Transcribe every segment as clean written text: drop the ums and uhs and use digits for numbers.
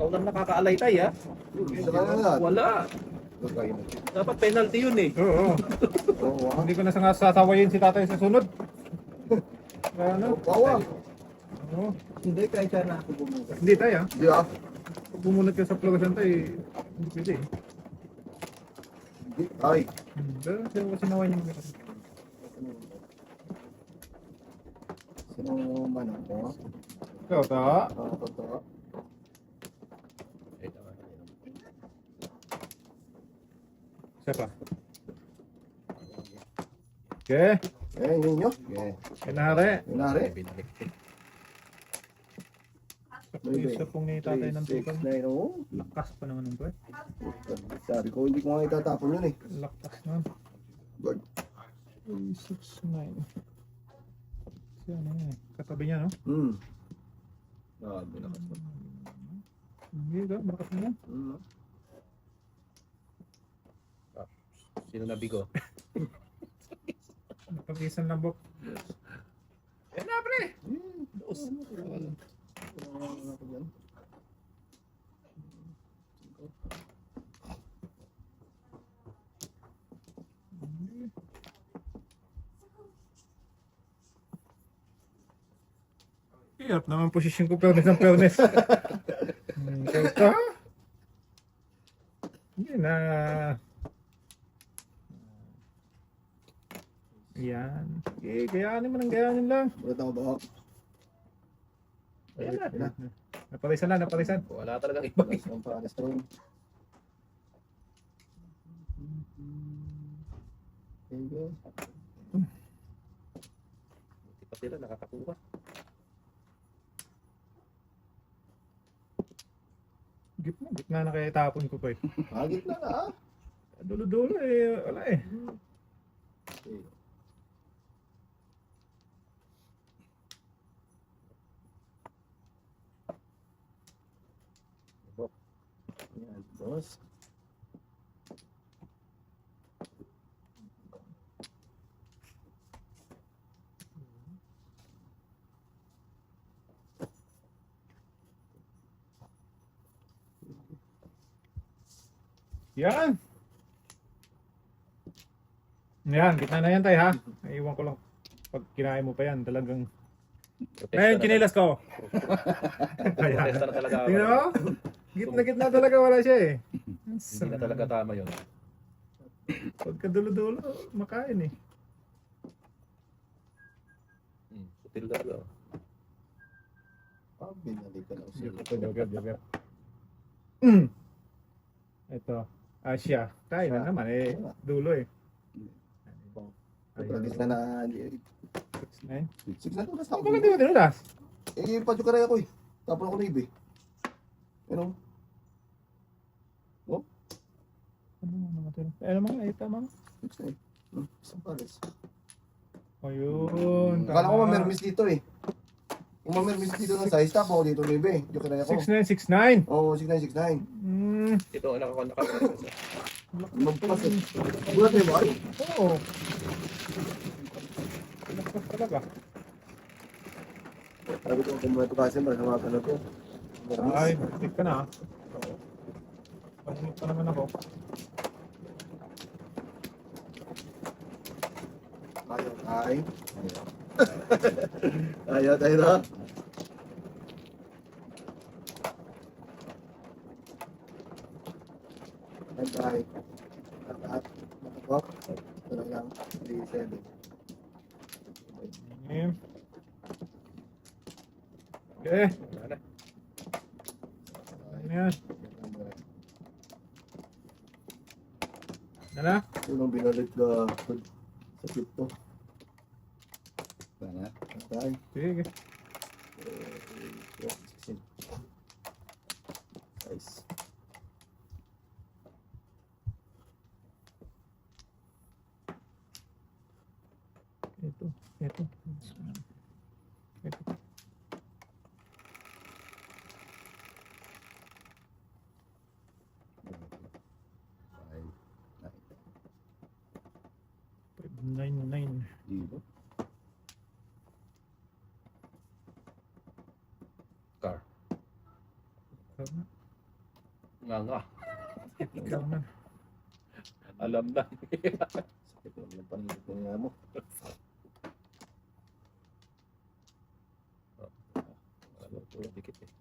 Ikaw lang nakakaalay tayo, ha? Isa ka na lahat. Wala. Dapat penalty yun eh. Oo. Oo, Hindi ko na sasawayin si tatay sa sunod. Kaya ano? Bawa. Oo. Hindi, kahit siya na ako bumuka. Hindi tayo. Hindi ah. Pag bumunod ka sa Flogasan tayo, hindi pwede. Hindi. Ay. Pero sino kasi nawain yung mga. Sino man ako? Ikaw, ta? Totoo. Siya pa. Okay. Eh, ninyo? Okay. Kinare. Kunwari. Binalik. Isa pong ni tatay ng 3, tukang. 6, 9, oo. Lakas pa naman ng pre. Sabi ko, hindi ko nga itatapon yun eh. Lakas naman. Good. 3, 6, 9. Kasi ano yan eh. Katabi niya, no? Grabe naman. Hindi ka, malakas na yan. Sino nabigo? Napag-isan lang bok. Yan na, pre. Dos. Hirap naman posisyon ko fairness ng fairness. Ikaw ka? Hindi na. Yan. Okay, gayanin mo ng gayanin lang. Ulit ako ba? Ayan na. Napalisan na, napalisan. Wala talagang iba. Last one para sa room. There you go. Hindi pa sila nakakakuha. Gitna na kaya tapon ko pa eh. Hagit na na ah. Dulo-dulo eh, wala eh. Okay. Yan, boss. Yan. Yan, gitna na yan tayo ha. Naiwan ko lang. Pag kinain mo pa yan, talagang... Ngayon, kinilas ko. Protesta na talaga ako. Tingnan mo? Gitna-gitna talaga wala siya eh. Hindi na talaga tama yun. Pagka dulo-dulo, makain eh. Sutil talaga. Binalik ka lang siya. Joker. Ito, Asia. Tayo na naman eh. Dulo eh. Practice na na. 6-9. 6 na to. Basta Ano ba hindi mo tinulas? eh, padyo ka rin ako eh. Tapon ako na iba eh. Ano? Ano matira? Ano mga ay tama? 6 na eh. Isang pares. Ayun. Akala ko mamermis dito eh. Kung mamermis dito ng size, tapo ako dito na iba eh. Padyo ka rin ako. 6-9. Oo, 6'9". Ito ang nakakontak. Magpas eh. Bulat na ba? Oo. Lakas talaga. Sabi ko kung mga ito kasi masama ka na to. Ay, tik ka na. Pasimot pa naman ako. Ay. Ayaw tayo na. Ay. At nakapok. Talagang 3-7. Okay. Wala na. Ano yan? Ano na? Yun ang binalit ka sa crypto. Sana. Ay. Sige. Nice. Ito. Ito. Ito. 9-9. Dito. Car. Tama. Nga nga. Ikaw na. Alam na. Sakit naman ng paningit ng nga mo. Ano, puro dikit eh.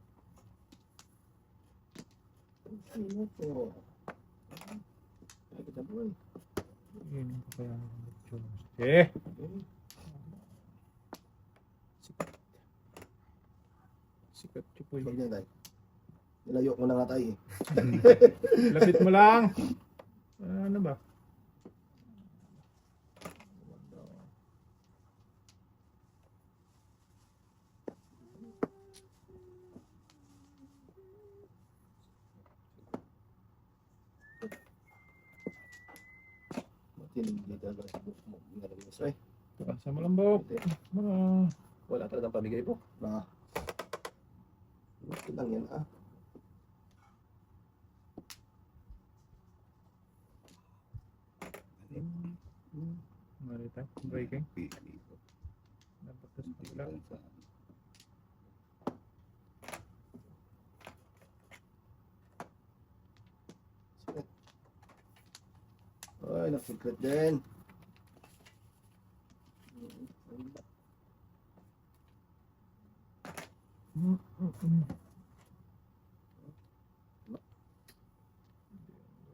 Ano to? Ay, kita boy. Yun yung kaya. Eh! Sikat chupoy. Huwag niya tayo. Nilayo ko na nga tayo eh. Lapit mo lang. Ano ba? Hindi talaga sa buhok mo. Narinis ay. Sa malambok. Wala talagang pamigay po. Na. Ito lang yan ah. Marita. Breaking. Dapat tas pagla. Ay, napagkat din.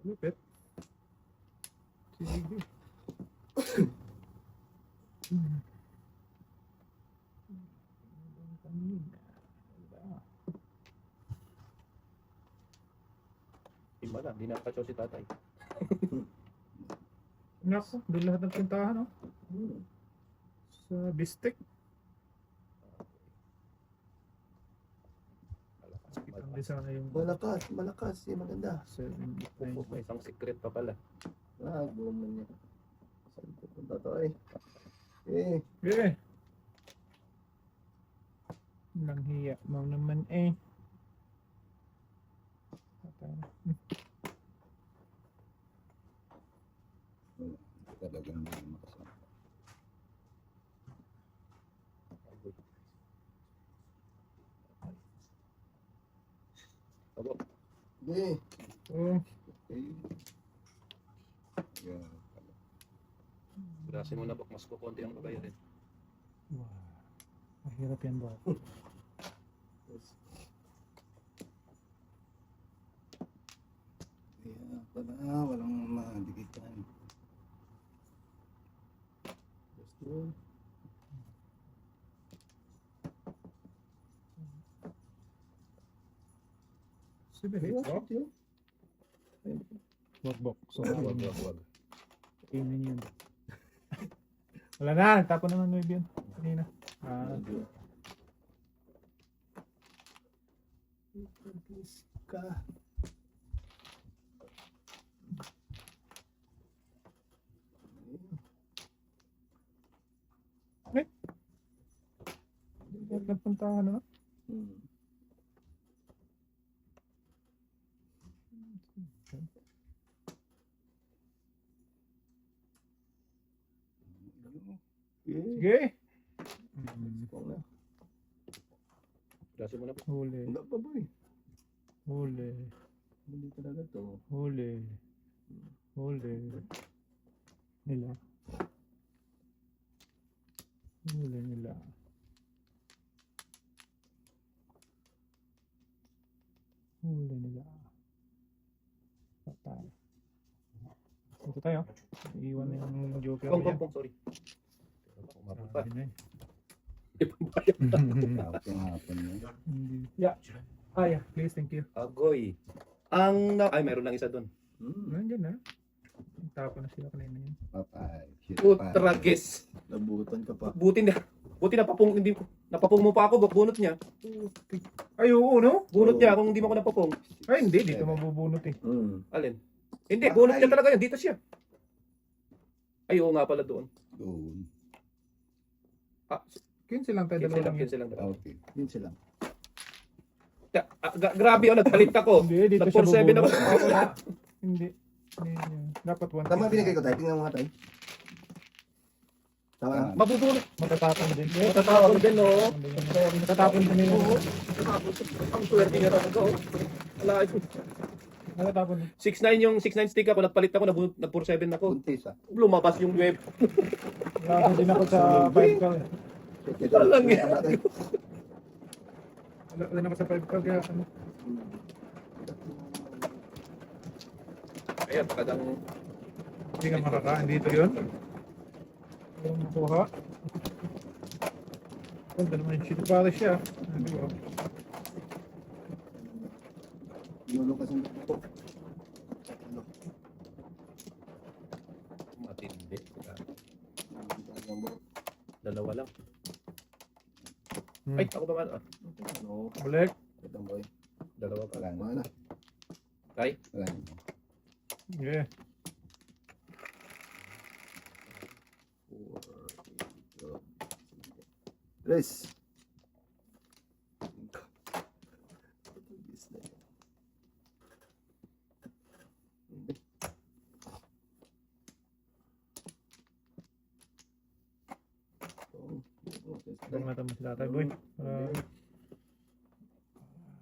Lupit. Sige. Himala, hindi nakakasyaw si tatay. Naku, doon lahat ng pintahan, no? Sa bistek. Kitang din sana yung Malakas, malakas. Yung maganda. 7, 8, Opo, may isang secret pa pala. Ah, guman niya. Saan pupunta to eh? Eh, 9. Eh. Nang hiya mo naman eh. Patay na. Talagang hindi makasama. Abo, eh. Oh, Yeah. grasin mo na bak, mas kukunti ang babayarin. wow. Mahirap yan ba? Kaya pala, walang madikitan. Gusto. Sige, Wag yun. Workbook. So, Wag. tingnan yun. Wala na, tapon naman mo yun. Kanina. Please ka. Nagpuntahan na. Hmm. Eh, Sige. kung na. Grasin mo na bak. Huli. Wala pa boy. Huli. Hindi talaga to. Huli. Huli. Nila. Huli nila. Huli nila. Patay. Ito tayo. Iwan na yung joker Pong, niya. sorry. Pero baka umabot pa. Sabi na eh. Tapos yung hapon niya. Hindi. Yeah. Yeah. Please, thank you. Agoy. Ay, mayroon lang isa doon. Nandiyan na. Tapon na sila kanina yun. Papay. Utragis. Nabutan ka pa. Buti napapung mo pa ako, bunot niya. Ay, oo, no? Bunot niya kung hindi mo ako napapung. Ay, hindi. Dito mabubunot eh. Alin? Hindi, bunot niya talaga yan. Dito siya. Ay, oo nga pala doon. Doon. Ah, 15 lang tayo, dalawa lang yun. 15 lang. Okay. Yun sila. Grabe, nagpalit ako. Hindi, dito Nag siya 4-7 ako. bubunot. Hindi. Dapat 1. Tama binigay ko tayo. Tingnan mo nga tayo. Tama na. Mabubunot. Matatapon din. Matatapon din, no? Matatapon din nila. Ang swerte niya talaga, oh. Wala ito. Nakatapon. 6'9 yung 6'9 stick ako, nagpalit ako, nag 4'7 ako. Buntis ah. Lumabas yung web. Nakatapon din ako sa 5 car. Walang yan. Wala din ako sa 5 car kaya ano. Ayan, talagang Hindi ka makakain dito yun. Yung makuha. Ganda naman yung shit pala siya. Ano ba? Lulukas yung po. matindi. Dalawa lang. Ay, ako ba man? Ah, No. Balik. Itong boy. dalawa pa. Wala na. Wala. Kay? Wala na. Yeah. Chris. Huwag natin mas latay, boy. Para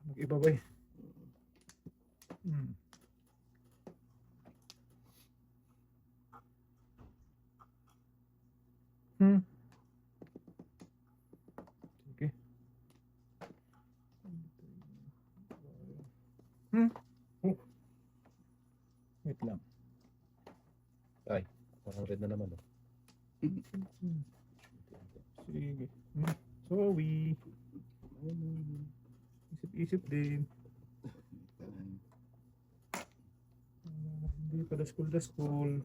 mag-iba, boy. Hmm. Hmm. Sige. Hmm. Oh. Wait lang. Ay, parang red na naman. Oh. Sige. Hmm. Sorry. Isip-isip din. Hindi pa da school.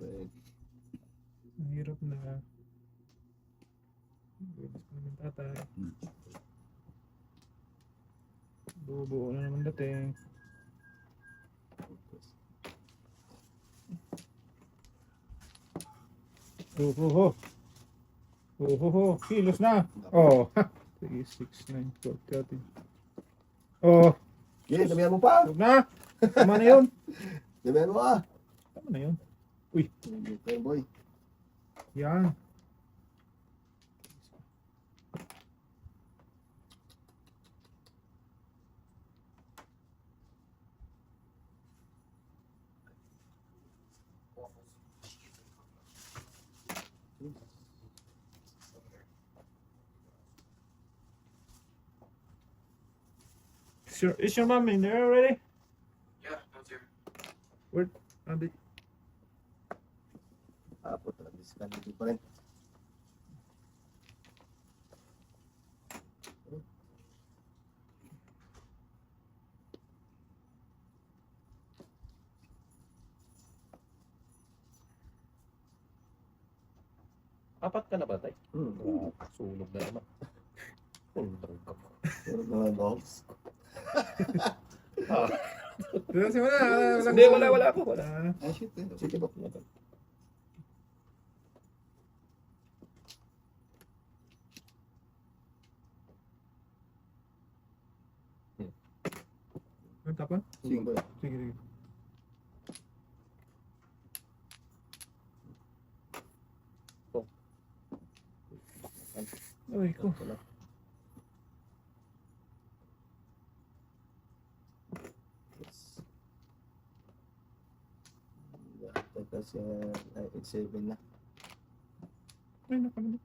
Mahirap na. Bilis pa naman tatay. Buo na naman dating. Kilos na. Oh. 3, 6, 9, 12, 13. Oh. Okay, damihan mo pa. Huwag na. Tama na yun. Damihan mo ah. Tama na yun. Okay, boy. Yan. Is your mom in there already? Yeah, that's here. Where? Andi. Apo talaga discount pa rin. Apat ka na ba, tay? Hmm. Sunog na naman. Undang ka pa. Meron naman box. Ah, Kasi wala. Hindi, wala ako. Wala. Ah, shit eh. Sige po. Ang tapon? Sige boy. Sige, sige. Ay, ko. Kasi 987 na. Ay, nakalala.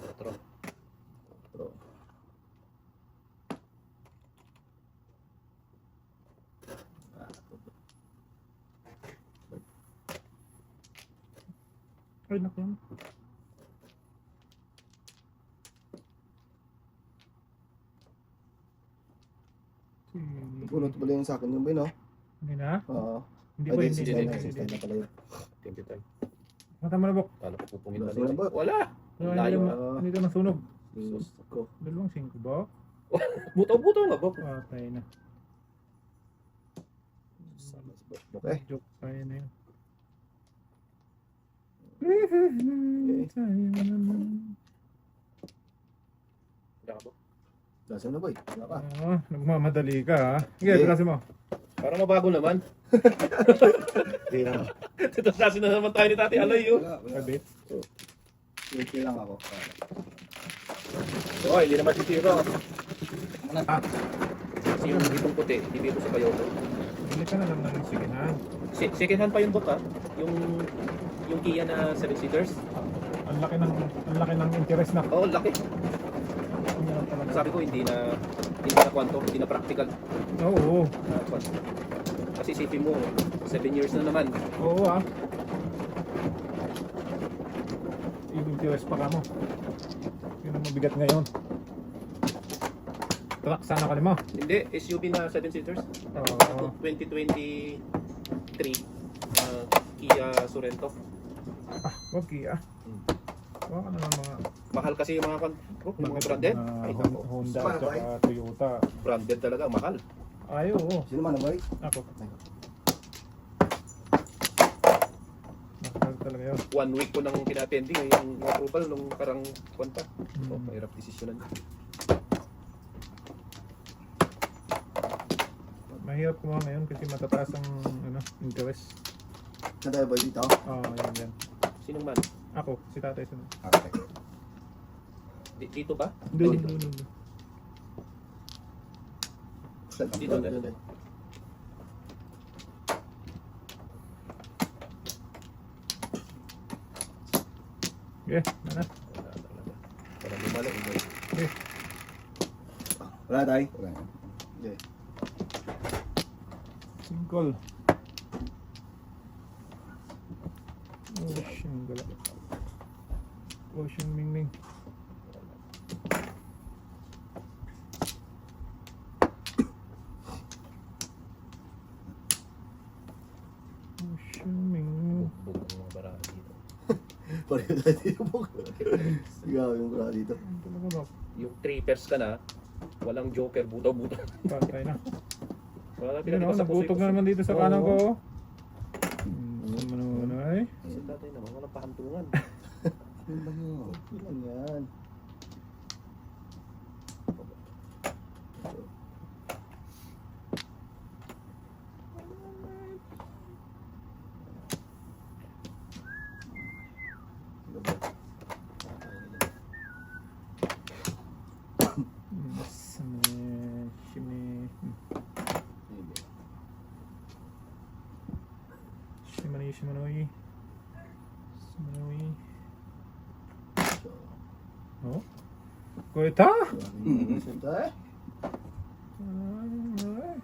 Otro. Pero, Ay, nakalala. Sige. bunot pala yung sa akin yung boy, no? Hindi na? Oo. Hindi Ay, ba? di, Hindi. 69 na, Hindi. 69 na pala yun. Thank you, tay. Mata mo na, Bok. Kala ko pupungit na Wala sila rin. ba? Wala. Layo. Hindi ka nasunog. Sus ko. Dalawang 5 ba? Buto-buto na ba? Patay na. Okay. Joke tayo na yun. Wala ka ba? Dasan na boy. Wala ka. Nagmamadali ka ha. Sige, Sige. tulasin mo. Para mabago naman. Hindi naman. Tatasin na naman tayo ni Tati Aloy yun. Wala. Kabit. Safety lang ako. Oh, hindi naman sisiro. Ah, Kasi yung itong puti, hindi ko sa kayo. bili ka na lang ng second hand. Second hand pa yung book ha. Yung Kia na 7-seaters. Ang laki ng interest na. Oo, laki. Hindi na talaga. Sabi ko hindi na kwanto, hindi na practical. Oo, Kasi isipin mo, 7 years na naman. oo ah. Yung interest pa ka mo. Yun ang mabigat ngayon. Truck sana ka mo. Hindi, SUV na 7-seaters. Oo. 2023 Kia Sorento. Ah, wag Kia. Wala ka naman mga Mahal kasi yung mga branded. Ay, nako. Honda at Sabay. saka Toyota. Branded talaga, mahal. Ay, oo. Sino man nabay? Ako. Mahal talaga yun. 1 week ko nang pinatending yung approval nung parang kwanta. Oh, Mm. mahirap desisyonan. Mahirap kumuha ngayon kasi matataas ang interest. Saan tayo ba dito? Oo, yan. Sinong man? Ako, si tatay sunod. Okay. Dito ba? Doon. Saan tayo? Dito, Dito. dito. Okay, na. Wala talaga. Parang lumalo. Okay. Wala tayo. Wala. Hindi. Single. Ocean gala. Ocean Mingming. Ocean Mingming. Bugbog ang mga baraha dito. Pareho tayo dito po. Sigaw yung bra dito. Ano talaga ba? Yung 3 pairs ka na, walang joker, butaw-butaw. Patay na. Wala Yun o, pinakita sa nabutog na naman dito sa kanan ko. Ano ay? Si tatay naman, walang pahantungan. Ano ba yun? Ilan yan? Shimanoy. Oh? Kuita? Saan tayo? Ay.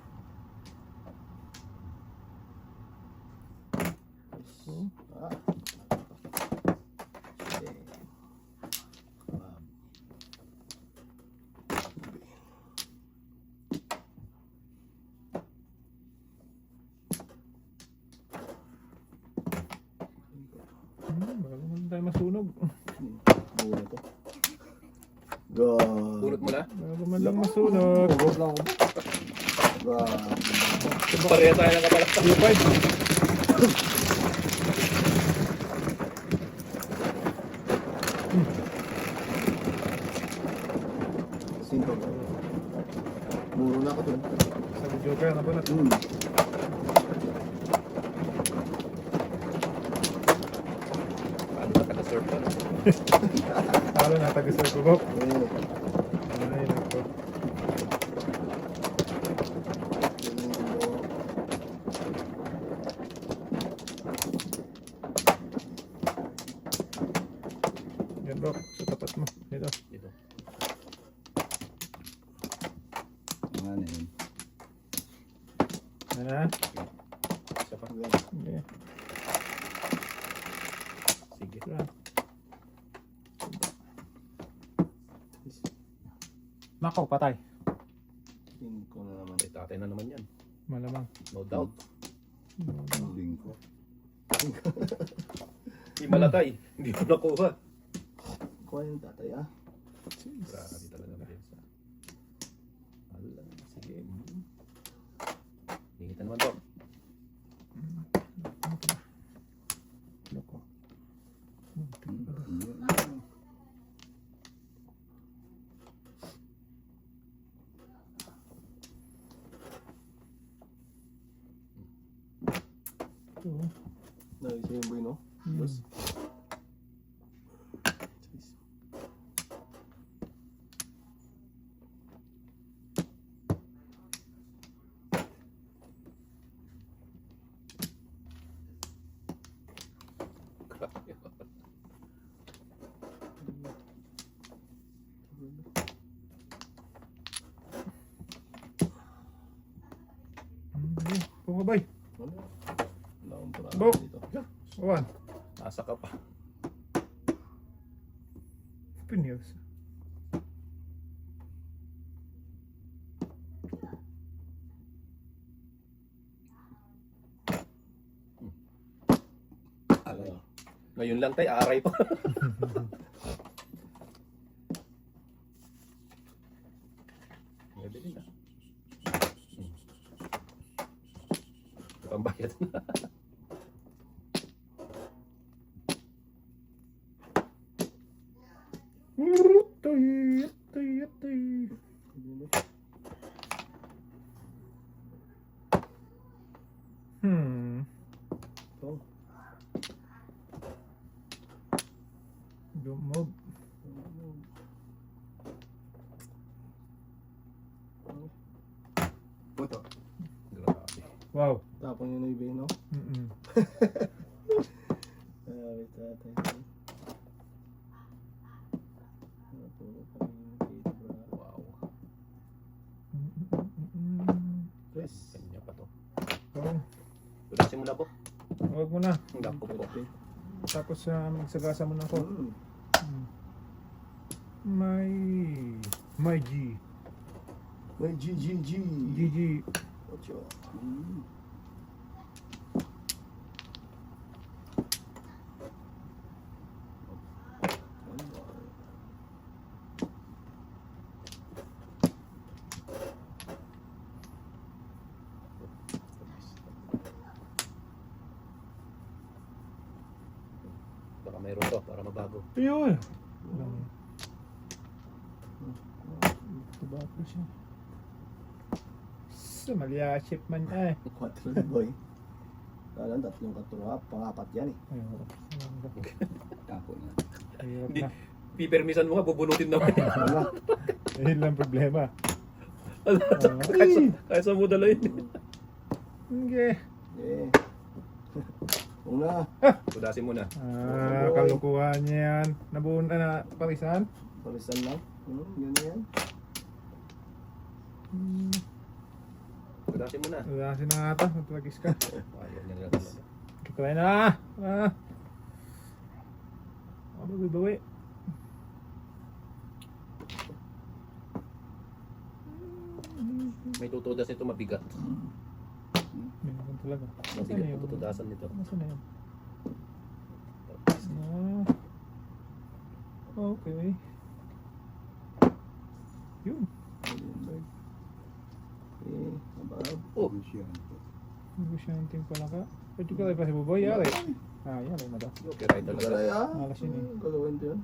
Ah. Bago man tayo masunog. Muna to. God. Pulot mo na. Bago man lang masunog. Pugos lang ako. God. Pareha tayo ng kapalakpak. Yung 5. Sinto. Muro na ako dun. Sa Joker na ba na? Paano ka taga-surf ka? Talo na taga-sir ko. Eh. Ay, nako. Yan bro, sa tapat mo. Dito. Dito. Ano yun? Yan na. Isa pa. Okay. Sige. Yan. Nako, patay. Cinco na naman. Ay, tatay na naman yan. Malamang. No doubt. Huling ko. Hindi malatay. Hindi ko nakuha. Kuha yung tatay ah. Grabe talaga Madensa. Hala, sige. Hingitan naman to. Nako. Oo. Nice yung boy, no? Hmm. Yes. Grabe. Pumabay. Ano? Wala akong paraan Bo. dito. Awan. Nasa ka pa. Pinyos. Aray. Ngayon lang tayo, aray pa. Pwede na. Pambayad na. Tay, tay, tay. Hmm. Oh. Dumog. Puto. Grabe. Wow. Tapon yun na ibig, no? Mm-mm. Grabe tatay. Puro kami dito, bro. Wow. Mm-mm. Yes. Kanya pa to. Oh, Tulasin mo na po. huwag mo na. Ang dako po. Tapos magsagasa mo na ako. Mm. Hmm. My G. May GGG. GG. Ocho. Baka mayroon to para mabago. Ayun. Diba ko siya? Malyaship man eh. 4 na boy. Kala tatlong katura, pangapat yan eh. Ayun. Tapo na. Ayun Hindi. na. Pipermisan mo nga, bubunutin naman. Wala. Ayun lang problema. Kahit sa mo dala yun. Okay. Eh. Una. Tulasin mo na. Kalukuhan niya yan. Nabuo na parisan. Palisan lang. Yun na yan. Tulasin mo na. Ulasin na nga ito. Matulagis ka. Ayaw niya na talaga. Try na. Bawi. May tutudas nito mabigat. Meron talaga. Mabigat ang tutudasan nito. Nasaan na yun? Okay. Yun. Eh, abab. Oh, Negosyanteng pala ka. Pwede ka tayo pa si Buboy. Yari. Yari na daw. okay, right talaga. Garay ah. Malas yun eh. Gagawin ko yun.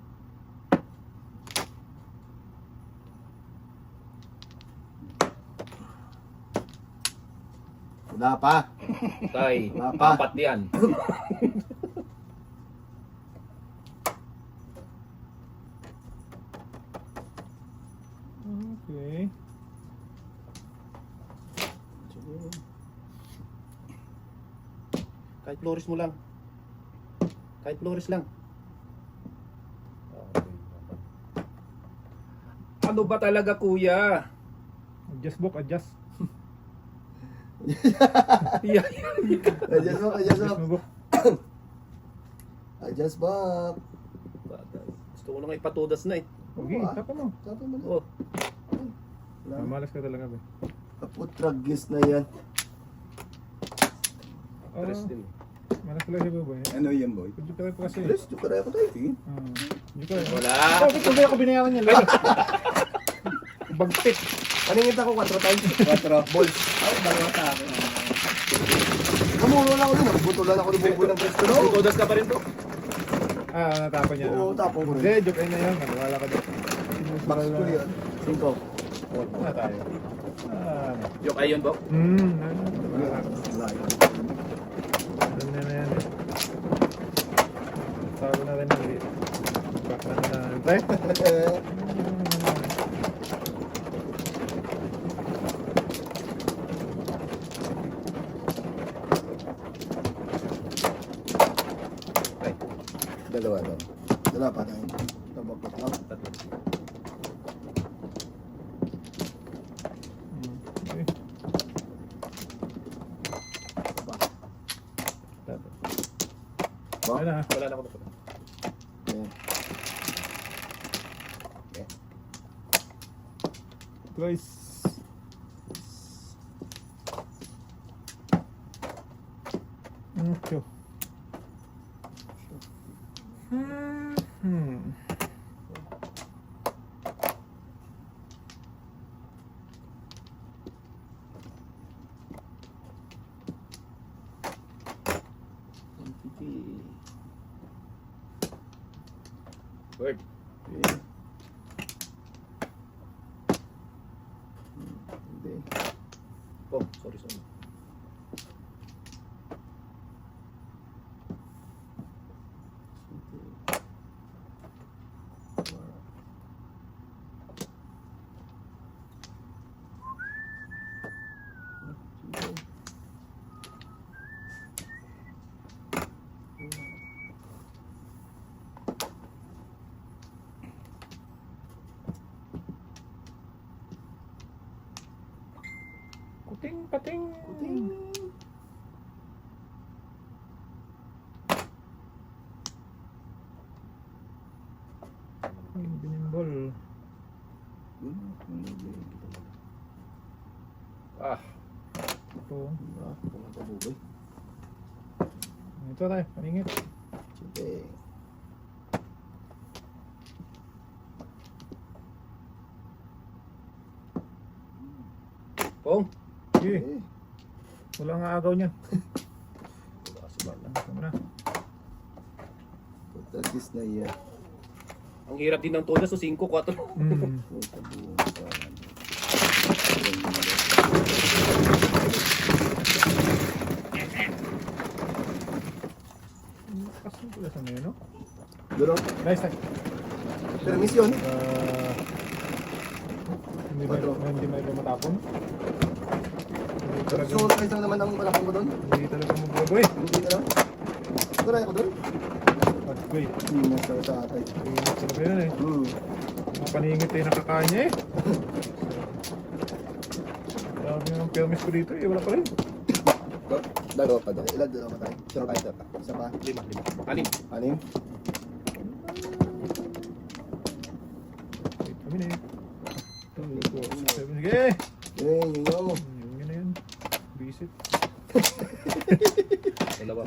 Wala pa. Tay, Wala pa. apat yan. Okay. Kahit Flores mo lang. Kahit Flores lang. Ano ba talaga, kuya? Adjust book, adjust. Yeah. Adjust mo, adjust mo. Adjust mo book. Adjust back. Gusto ko na nga ipatudas na eh. Okay, Oo, ah. tapa mo. Tapa mo na. Oh, Wala. Malas ka talaga ba? Kaputragis na yan. stress din. Malas talaga si Buboy. Ano yan, boy? Pwede ka tayo pa kasi. Chris, yung karaya ko tayo. Sige. Hindi ka. Wala. Bakit kung ako binayaran niya? Lalo. Bagtit. Paningit ako 4 times. 4 balls. Ay, dalawa sa akin. Namulo lang ako dun. Nagbutulan ako ng buboy ng presto. No? Tutudas ka pa rin to. Natapon niya. Oo, tapon ko Hindi, rin. joke na yan. Maniwala ka doon. Max ko yan. 5. Wala tayo. Ah, Joke ay yun, Bok. Wala yun. Alam na yan eh. Tawag na rin ulit. Back na na. Tay? Dalawa daw. Dalawa pa tayo. Tabak pa tayo. Tatlo. Okay. Ba? Ayun na. Wala na ako na. Ayan. Guys. Okay. Word. Okay. Hindi. Oh, sorry. Kuting, pating. Binimbol. Ah, Ito. Pumunta buboy. Ito tayo, paningit. Sige. Pong. Sige, Eh, wala nga agaw niyan. Wala. Tama na. Pagkagis na iya. Ang hirap din ng todas, so 5, 4. Pumunta buboy. Kasin ko sa ngayon, no? Duro. Nice, nice. Permisyon. Hindi may matapon. Hindi talaga, Surprise lang naman ang malakang ko doon. hindi talaga mabuboy. Hindi ka lang. Turay ako doon. Pagkoy. Hindi na sa atay. Ingat talaga yun eh. Mga paningit eh, nakakain niya eh. Dami ng permis ko dito eh, wala pa rin. Dalawa pa daw. Ilan dalawa pa tayo? Isa pa. Isa pa. 5. 6. 6. 6. Wait a minute. 2, 4, 7, sige! Yun, yun. Yun na yun. Visit. Dalawa.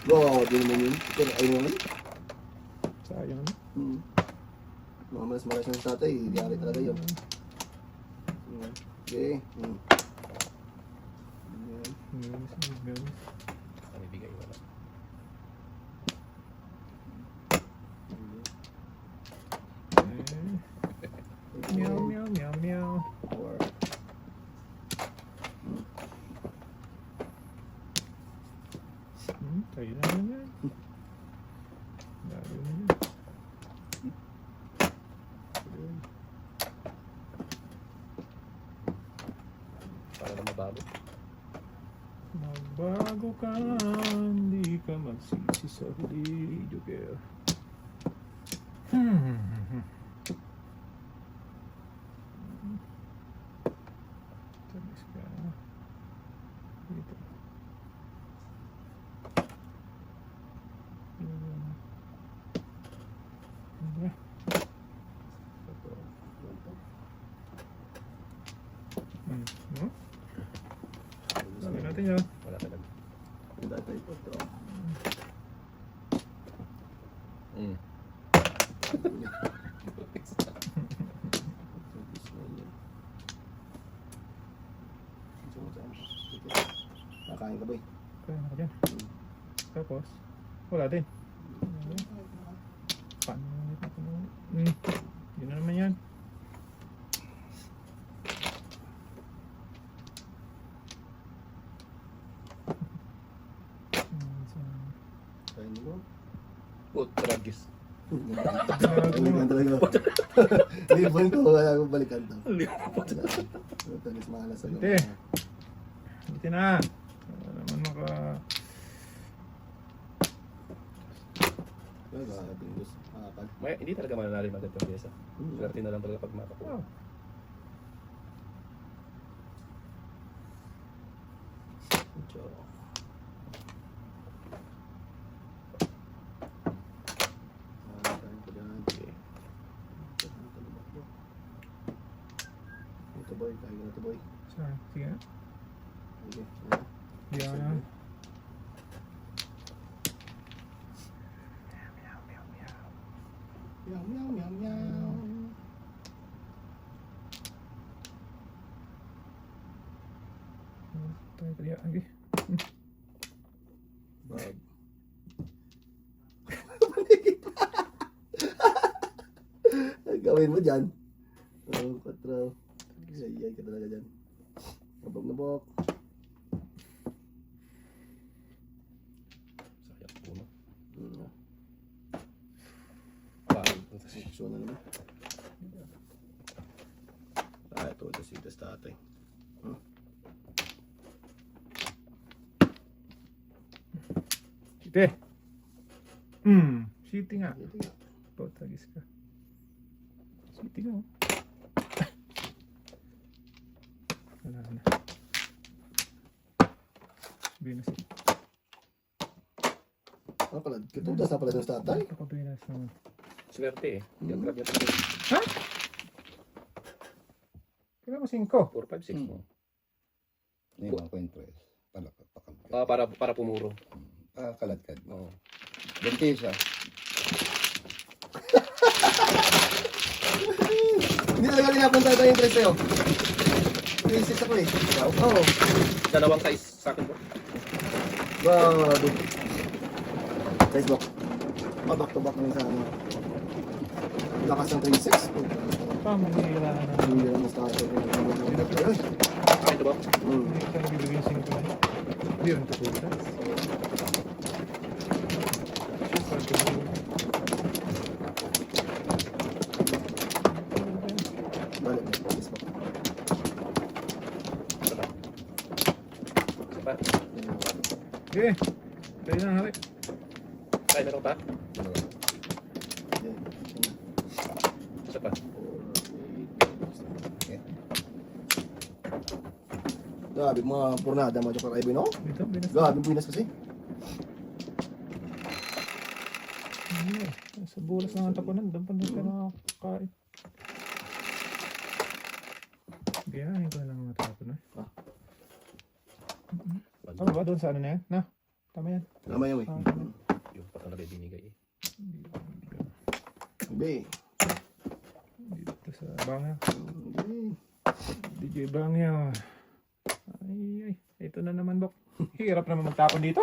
Wow, di naman yun. Pero ayun naman. Sayang na. Mga malas ng tatay, diari talaga yun. Okay. Ang ibigay wala. Meow, meow, meow, meow. Tayo na naman yan. Lalo na yan. Para na mabago. Magbago ka, hindi ka magsisi sa huli, Joker. Tamis ka. Dito. Ano? No? Lagyan natin yun. Wala talaga. Ang tatay ko ito. Nakain ka ba eh? Kaya na ka dyan. Tapos, wala din. Paano? Yun na naman yan. Put, tragis. Balikan talaga. Libon ko, kaya ko balikan to. Talis malas sa'yo. Ate. Ito na. Wala naman maka... Grabe, Diyos. Makakal. Hindi talaga mananalim agad yung pyesa. Swerte na lang talaga pag makakuha. Oh. Medyo. Kain ko dyan. Okay. Ito boy, kain ko na ito boy. Saan? Sige na. Okay. Di ako na. Meow, meow, meow, meow. Tayo tali lagi. Bob. Gawin mo dyan. Oh, 4. Yay ka talaga dyan. Nabok na bok. Sayang puno. Hmm. Action na naman. Ito ito si tatay. Siti. Siti nga. Potagis ka. Siti nga. Wala na. Binas. Ano pala? Kitudas na pala ng tatay. Pakabinas naman. Swerte eh. Yung grab niya. Ha? Kailan mo 5? 4, 5, 6 mo. May mga kwentros. Pakalkad. Para pumuro. Pakaladkad. Oo. Dentisa. Hindi talaga pinapunta tayo yung 3 sa'yo. 3-6 ako eh. Oo. Dalawang size sa akin bro. Grabe. Facebook. Back to back na yung sa ano. Lakas ng 3-6. Pamihira na. Hindi lang mas tayo. Akin to ba? Hindi ka nabibigyan 5 na. Hindi yun tututas. Balik na po. Facebook. Isa pa. Okay. Tayo na hari. Ay, meron pa? Isa pa. Grabe, mga pornada mga Joker Ibe, no? Dito, binas. Grabe, pinas kasi. Sa bulas ng tapunan, doon pa doon ka nakakain. Gayahin ko na lang mga tapon eh. Tama ba doon sa ano na yan? Na, tama yan. Tama yan, eh. Yung pa talaga binigay eh. Ibe. Dito sa bangya. Ibe. DJ bangya. Ay, ito na naman bok. Hirap naman magtapon dito.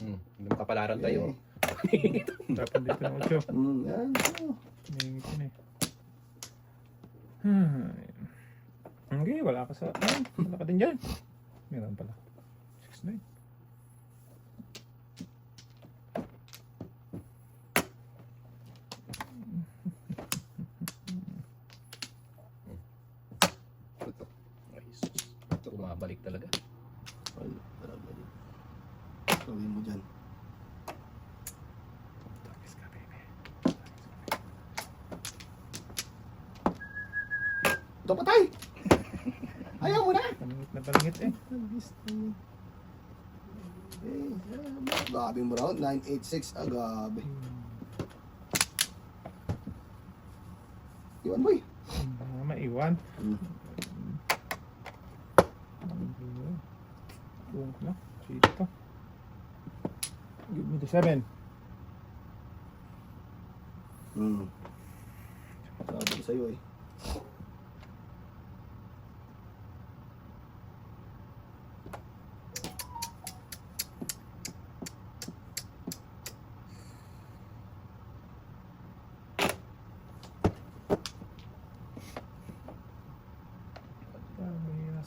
Hindi makapalaran tayo. Tapon dito ng 8. Yan. Nangingit yun eh. Okay, wala ka sa... Ay, wala ka din dyan. Meron pala. 6-9. Ay, sus. Bumabalik talaga. Ay, talaga din. Gawin mo dyan. Tapos ka, baby. Ito patay! Ayaw mo na! Paningit na paningit eh. Grabe mo round. 986. Ah, grabe. Iwan boy. Maiwan. Buong ko na. Dito. Give me the 7. Sabi ko sa'yo eh.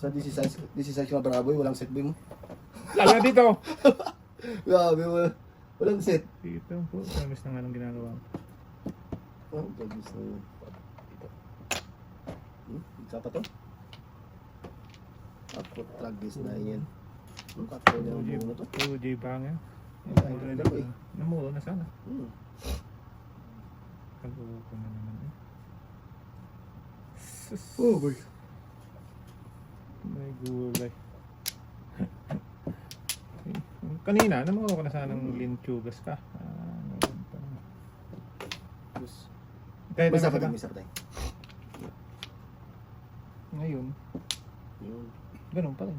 Sa DC size yung Bravo, walang set beam. Lalo na dito. Grabe, walang set. Dito po. Promise na nga nang ginagawa. Oh, bagis na yun. Dito. Isa pa to? Ako, tragis na yan. Ang katay na yung buo na to. 2J bang yan. Ay, dalawa eh. Namulo na sana. Kagulo ko na naman eh. Sus. Oh boy. May gulay. Kanina, namulo ko na sana ng linchugas ka. Kaya May isa pa tayo. tayo, may isa pa tayo. Ngayon, Yun. ganun pa rin.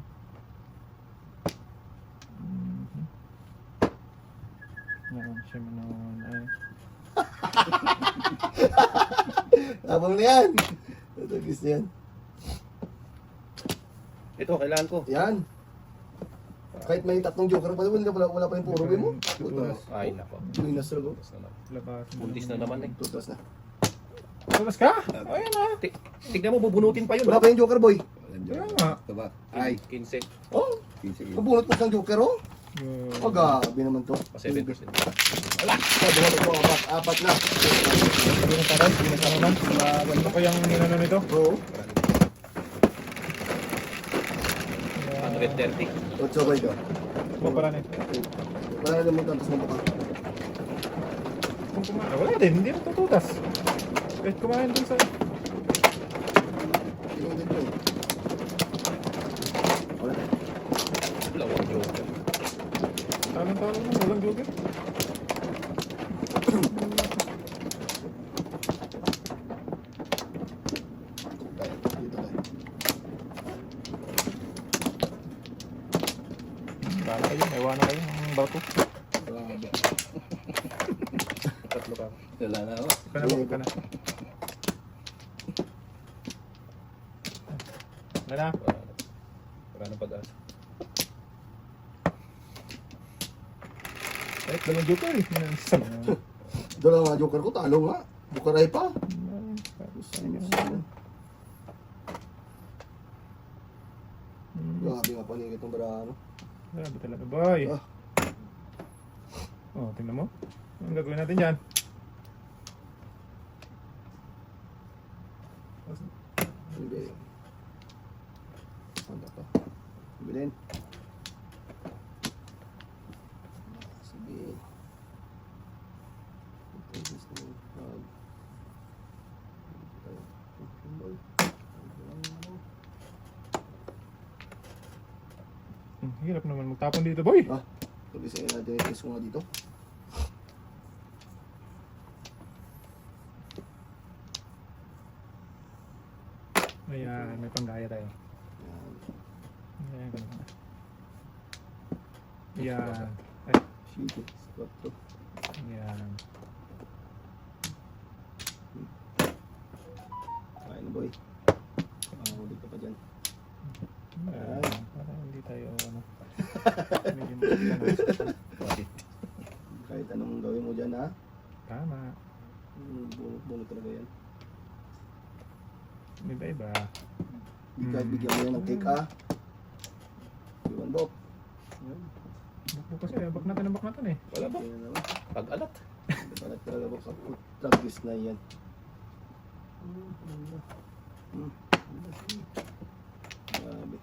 Ngayon siya manoon ay. Habang na yan. Tragis na yan. Ito, kailangan ko. Yan. Kahit may tatlong joker pa doon, wala pa yung puro game mo. Putas. Ay, nako. Minus na go. Tapos na naman. Labas. Buntis na naman eh. Putas na. Labas ka? Ayan na. Tignan mo, bubunutin pa yun. Wala pa yung joker boy. Kaya nga. Ito ba? Ay, 15. Oh, 15. mabunot mo siyang joker oh. Oh, gabi naman to. Pa 7%. Wala. Buhat ko, apat na. Hindi na taray. Hindi na naman. Ganito pa yung ninano nito. Oo. 130. 8 ba ito? Ito pala na ito. Wala na naman tantos mo pa. Kung kumain. Wala din. Hindi na tututas. Kahit kumain din sa... Yung dito eh. Wala na. Lawang joker. Talong-talong mo. Walang joker. Dito tayo. Bala kayo. Ewan na kayo. Ang bato. Grabe. Tatlo ka. Wala na ako. Ka na ba? Ka na. Wala na. Wala nang pag-asa. Kahit walang joker eh. Isa na. Doon ang mga joker ko, talo nga. Bukaray pa. Grabe nga paligid ng barano. Grabe talaga boy. Ah. Oh, tingnan mo. Ang gagawin natin dyan? Hindi. Ano to? Bilhin. Sige. Ito gusto mo. Hirap naman magtapon dito boy. Ah, tuloy sa natin yung ko nga dito. Ayan, may panggaya tayo. Yan. Ayan, ganun na. Ayan. Ay, Sige. Stop to. ayan. Kain boy. Huli ka pa dyan. Ayan. Para hindi tayo ano. Medyo magkakanas. Kahit anong gawin mo dyan ha. Tama. Bunot talaga yan. Iba-iba. Di kahit bigyan mo yan ng cake ha. Iwan Bok. Bukbo kasi. Bak natin eh. Wala ba? Yan naman. Pag-alat. Balat talaga Bok. Tragis na yan. Grabe.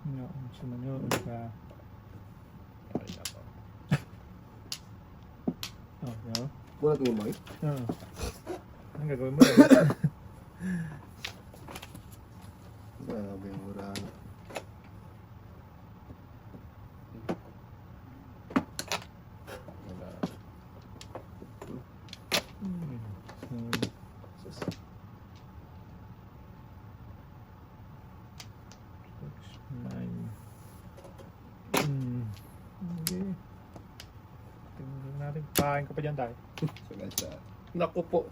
No, sumunod ka. Ay, nako. Oh, no? Bunot mo yung boy. Oo. Anong gagawin mo? Grabe yung urano. Wala. Sus. 9. Okay. Tingnan natin. Kain ka pa dyan tayo. Sa Naku po.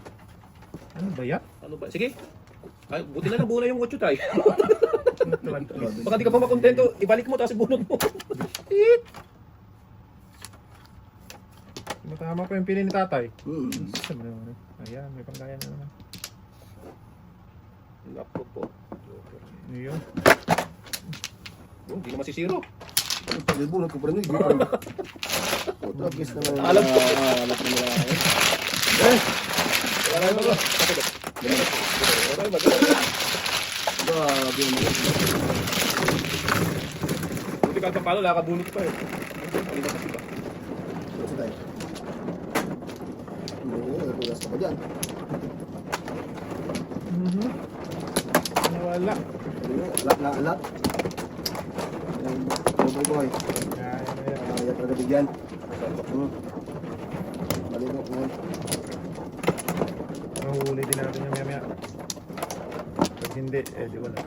Ano ba yan? Ano ba? Sige. Ay, buti na lang buo na yung 8 tayo. Grabe. Baka di ka pa makontento, ibalik mo tapos ibunot mo. Tit! Matama pa yung pili ni tatay. Mm. Ayan, may panggaya na naman. Naku po. Ayun. Yung, hindi naman si Zero. Pwede bunot ko pa rin. Hindi pa rin. Putra, kiss naman. Alam ko. Alam ko nila. Wala na ba? Wala ba? Grabe mo. Buti kahit pa paano, nakabunot pa eh. Palimas kasi ba? Kasi tayo. Tugas ka pa dyan. Nawala. Alap na alap. Boy boy. Yan. Kaya talaga bigyan. Malibok mo. Mahuli din natin yung maya-maya. Pag hindi, eh di wala.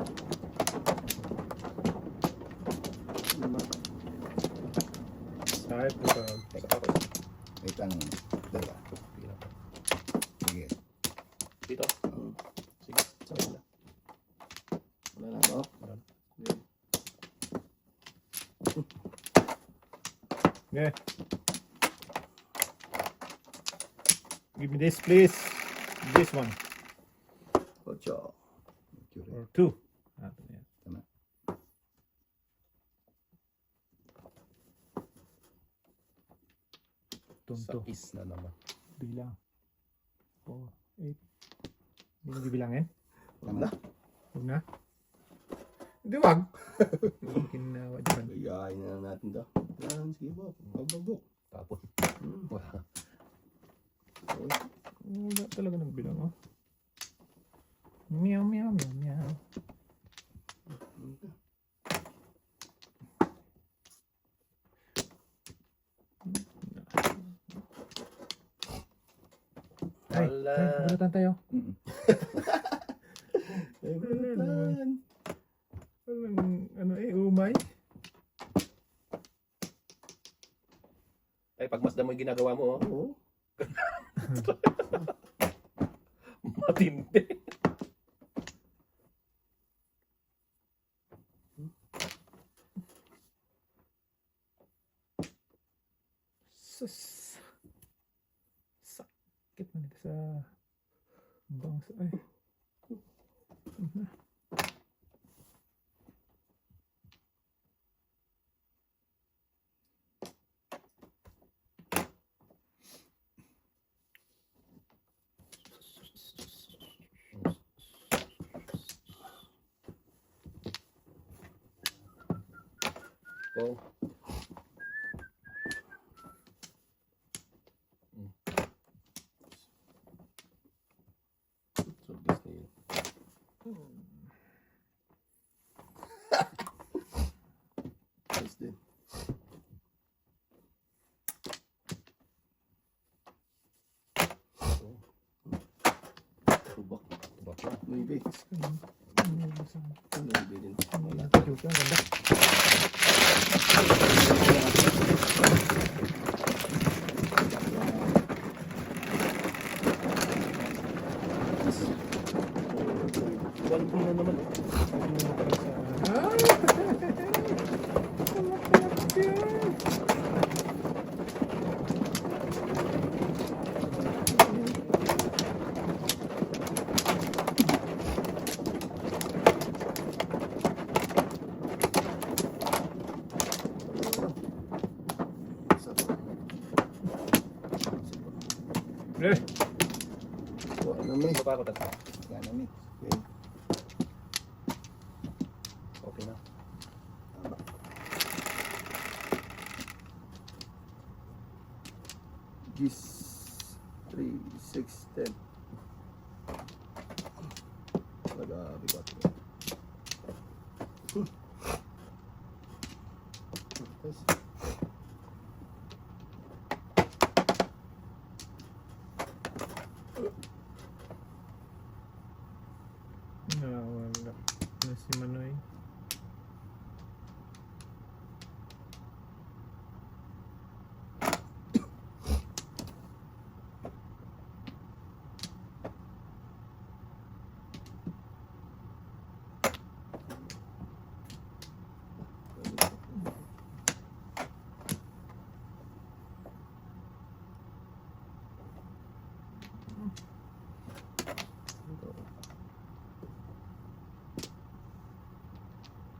Sahip po ka. Teka pa ako. Wait lang. Dalawa. Sige. Dito. Sige. Sabay na. Wala na ba? Yeah. Give me this, please. This one. Ocho. Or two. Ah, ito na yan. Tama. Tunto. Is na naman. Bilang. 4, 8. Hindi mo bibilangin? Wala. Huwag na. Hindi wag. Kinawa dyan. Gayahin na natin to. Yan, sige ba? Pagbabok. Tapon. Wala. Wala talaga nagbilang, oh. Meow, meow, meow, meow. Ay, Wala. bulatan tayo. Yan. Walang, ano umay. Ay, pagmasdan mo yung ginagawa mo, oh. Oo. Matindi. Sus. Sakit man ito sa bangsa. Ay. Oh. So, this na yun. Ayos din. Tubak. Tubak na. Maybe. Maybe din. Wala. Joke lang, ganda. One na naman. Eh, Ano may? Baba ko tatlo. Yan na, Mick. Okay. Okay na. Gis 3, 6, 10. Nag-abigat ko. Tapos, nawala na si Manoy.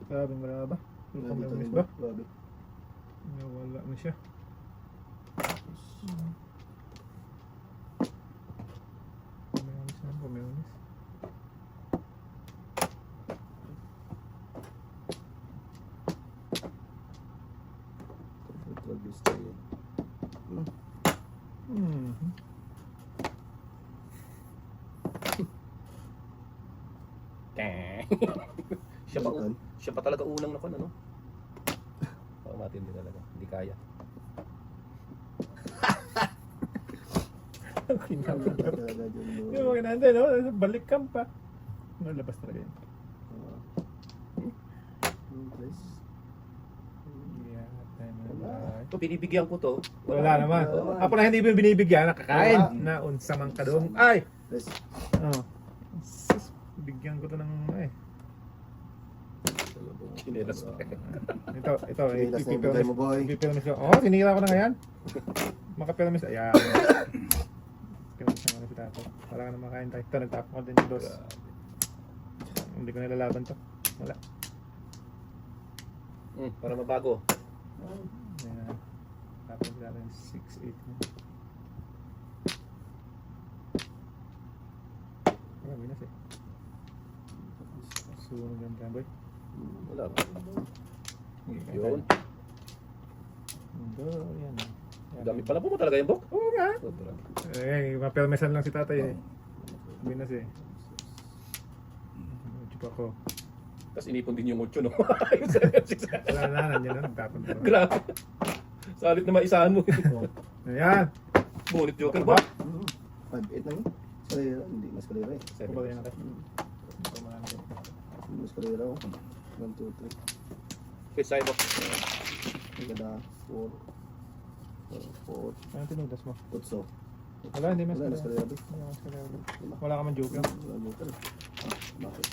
Grabe, maraba. Grabe, Pamilamis Tony ba? Boy. Grabe. Nawala na siya. Pamilamis na, pamilamis. Control this tayo. Mhm. siya pa, Balikan. siya pa talaga unang nakon, ano? Oo, matindi talaga. Hindi kaya. Talaga dyan, no? Yung mga nandun, no? Balik ka pa. Nalabas talaga yun. Please. Yeah, tayo. Ito, binibigyan ko to. Wala naman. Wala naman. Ako na hindi mo binibigyan, nakakain. Wala. Na unsa man ka doon. Ay! Please. Oh. Sus, bigyan ko to ng Chinelas pa. Ito, Chinelas na yung bigay mo, boy. Pipilmis ko. Oh, sinira ko na ngayon. Makapilmis. Ayan. Pilmis na nga si Tato. Wala ka na makain tayo. Ito, nagtapon ko din yung dos. Hindi ko nilalaban to. Wala. Para mabago. Ayan. Tapos natin 6-8 na. Marami na siya. Sunog yung tamboy. Wala ba? Yun. Ito, yan. Dami pala po mo talaga yung bok. Oo nga. Sobra. Eh, mapilmesan lang si tatay eh. Hindi na siya. Chupa ko. Tapos inipon din yung 8, no? Wala na, nandiyan na, nagtapon ko. Grabe. Salit na maisahan mo. Ayan. Bonit joker ba? 5-8 na yun. Escalera, hindi mas escalera eh. Kumbaga yun natin. Hindi mas escalera oh. 1, 2, 3. Okay, sa'yo mo. Maganda 4. 4. Ano tinudas mo? Tutso. Wala, hindi mas Wala, mas kaya. escalera. Wala ka man joke lang. Wala, joker. Bakit?